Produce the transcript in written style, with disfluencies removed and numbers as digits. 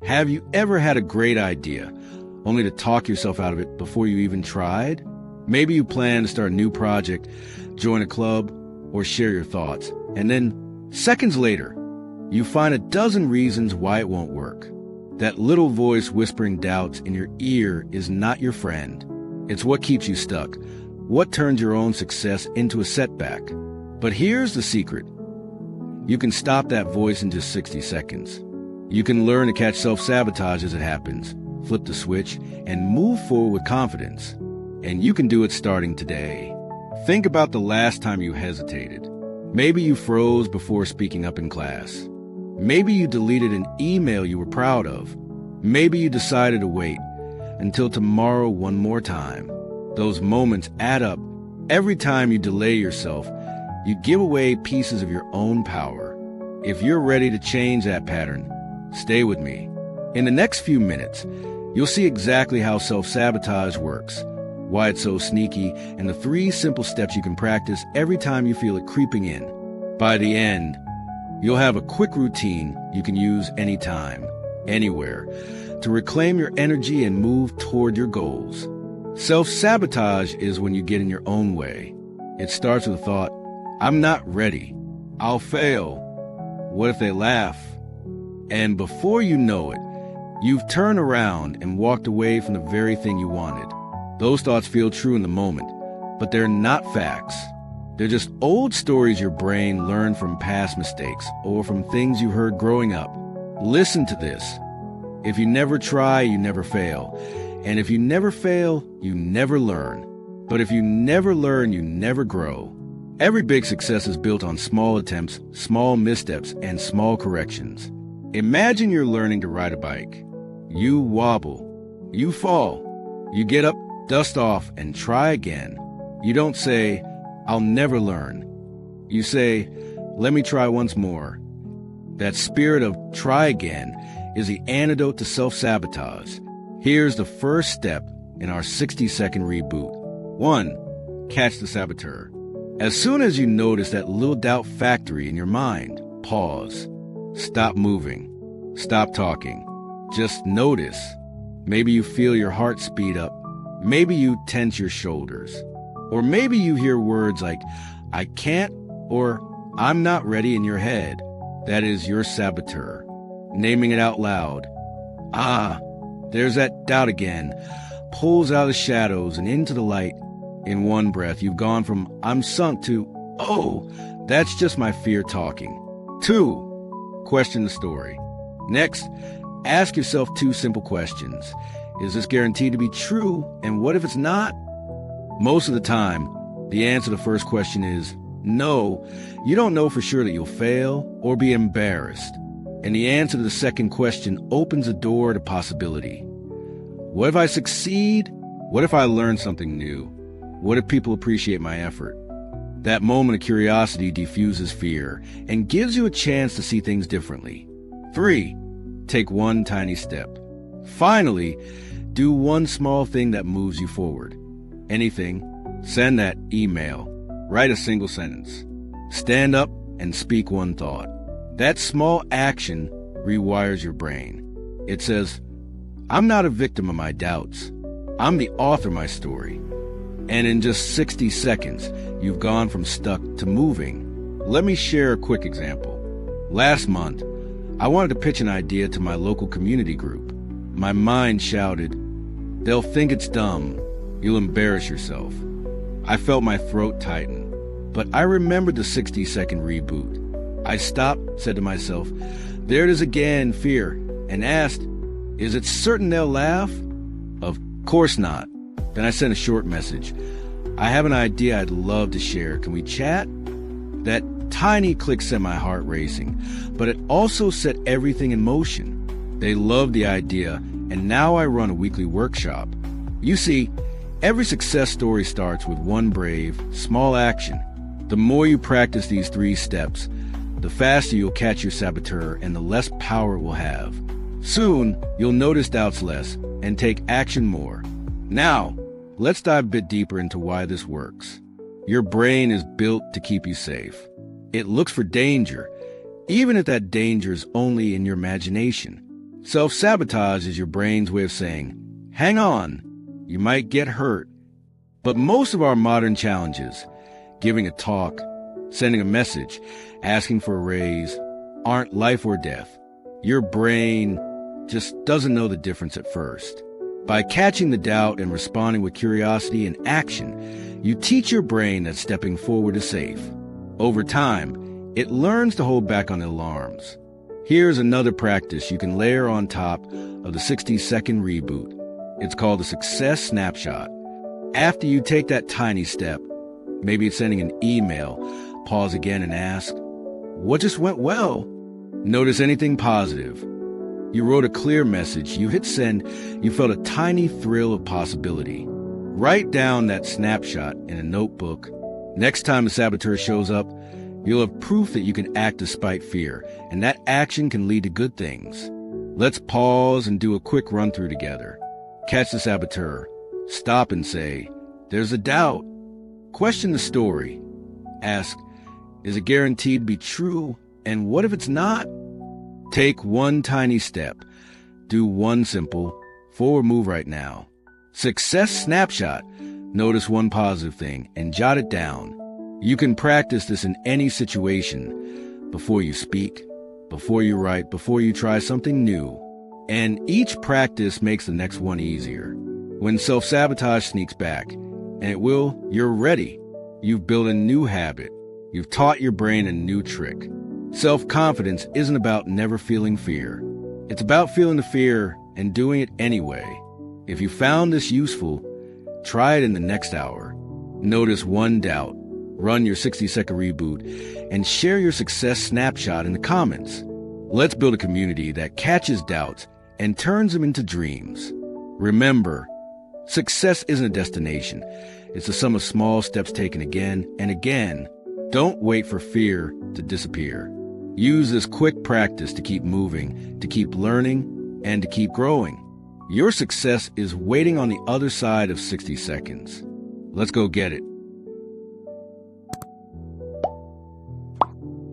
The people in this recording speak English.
Have you ever had a great idea, only to talk yourself out of it before you even tried? Maybe you plan to start a new project, join a club, or share your thoughts, and then seconds later, you find a dozen reasons why it won't work. That little voice whispering doubts in your ear is not your friend. It's what keeps you stuck, what turns your own success into a setback. But here's the secret. You can stop that voice in just 60 seconds. You can learn to catch self-sabotage as it happens, flip the switch, and move forward with confidence. And you can do it starting today. Think about the last time you hesitated. Maybe you froze before speaking up in class. Maybe you deleted an email you were proud of. Maybe you decided to wait until tomorrow one more time. Those moments add up. Every time you delay yourself, you give away pieces of your own power. If you're ready to change that pattern, stay with me. In the next few minutes, you'll see exactly how self-sabotage works, why it's so sneaky, and the 3 simple steps you can practice every time you feel it creeping in. By the end, you'll have a quick routine you can use anytime, anywhere, to reclaim your energy and move toward your goals. Self-sabotage is when you get in your own way. It starts with the thought, I'm not ready. I'll fail. What if they laugh? And before you know it, you've turned around and walked away from the very thing you wanted. Those thoughts feel true in the moment, but they're not facts. They're just old stories your brain learned from past mistakes or from things you heard growing up. Listen to this. If you never try, you never fail. And if you never fail, you never learn. But if you never learn, you never grow. Every big success is built on small attempts, small missteps, and small corrections. Imagine you're learning to ride a bike. You wobble. You fall. You get up, dust off, and try again. You don't say, I'll never learn. You say, let me try once more. That spirit of try again is the antidote to self-sabotage. Here's the first step in our 60-second reboot. 1. Catch the saboteur. As soon as you notice that little doubt factory in your mind, pause. Stop moving. Stop talking. Just notice. Maybe you feel your heart speed up. Maybe you tense your shoulders. Or maybe you hear words like, I can't, or I'm not ready in your head. That is your saboteur. Naming it out loud. There's that doubt again. Pulls out of the shadows and into the light. In one breath, you've gone from I'm sunk to, oh, that's just my fear talking. 2. Question the story. Next, ask yourself 2 simple questions. Is this guaranteed to be true? And what if it's not? Most of the time, the answer to the first question is no. You don't know for sure that you'll fail or be embarrassed. And the answer to the second question opens a door to possibility. What if I succeed? What if I learn something new? What if people appreciate my effort? That moment of curiosity diffuses fear and gives you a chance to see things differently. 3. Take one tiny step. Finally, do one small thing that moves you forward. Anything. Send that email. Write a single sentence. Stand up and speak one thought. That small action rewires your brain. It says, I'm not a victim of my doubts. I'm the author of my story. And in just 60 seconds, you've gone from stuck to moving. Let me share a quick example. Last month, I wanted to pitch an idea to my local community group. My mind shouted, they'll think it's dumb. You'll embarrass yourself. I felt my throat tighten, but I remembered the 60-second reboot. I stopped, said to myself, there it is again, fear, and asked, is it certain they'll laugh? Of course not. Then I sent a short message. I have an idea I'd love to share. Can we chat? That tiny click sent my heart racing, but it also set everything in motion. They loved the idea, and now I run a weekly workshop. You see, every success story starts with one brave, small action. The more you practice these 3 steps, the faster you'll catch your saboteur and the less power it will have. Soon, you'll notice doubts less and take action more. Now, let's dive a bit deeper into why this works. Your brain is built to keep you safe. It looks for danger, even if that danger is only in your imagination. Self-sabotage is your brain's way of saying, hang on, you might get hurt. But most of our modern challenges, giving a talk, sending a message, asking for a raise, aren't life or death. Your brain just doesn't know the difference at first. By catching the doubt and responding with curiosity and action, you teach your brain that stepping forward is safe. Over time, it learns to hold back on the alarms. Here's another practice you can layer on top of the 60-second reboot. It's called a success snapshot. After you take that tiny step, maybe it's sending an email, pause again and ask, what just went well? Notice anything positive. You wrote a clear message, you hit send, you felt a tiny thrill of possibility. Write down that snapshot in a notebook. Next time the saboteur shows up, you'll have proof that you can act despite fear, and that action can lead to good things. Let's pause and do a quick run-through together. Catch the saboteur. Stop and say, there's a doubt. Question the story. Ask, is it guaranteed to be true? And what if it's not? Take one tiny step. Do one simple forward move right now. Success snapshot. Notice one positive thing and jot it down. You can practice this in any situation. Before you speak, before you write, before you try something new. And each practice makes the next one easier. When self-sabotage sneaks back, and it will, you're ready. You've built a new habit. You've taught your brain a new trick. Self-confidence isn't about never feeling fear. It's about feeling the fear and doing it anyway. If you found this useful, try it in the next hour. Notice one doubt, run your 60-second reboot, and share your success snapshot in the comments. Let's build a community that catches doubts and turns them into dreams. Remember, success isn't a destination. It's the sum of small steps taken again and again. Don't wait for fear to disappear. Use this quick practice to keep moving, to keep learning, and to keep growing. Your success is waiting on the other side of 60 seconds. Let's go get it.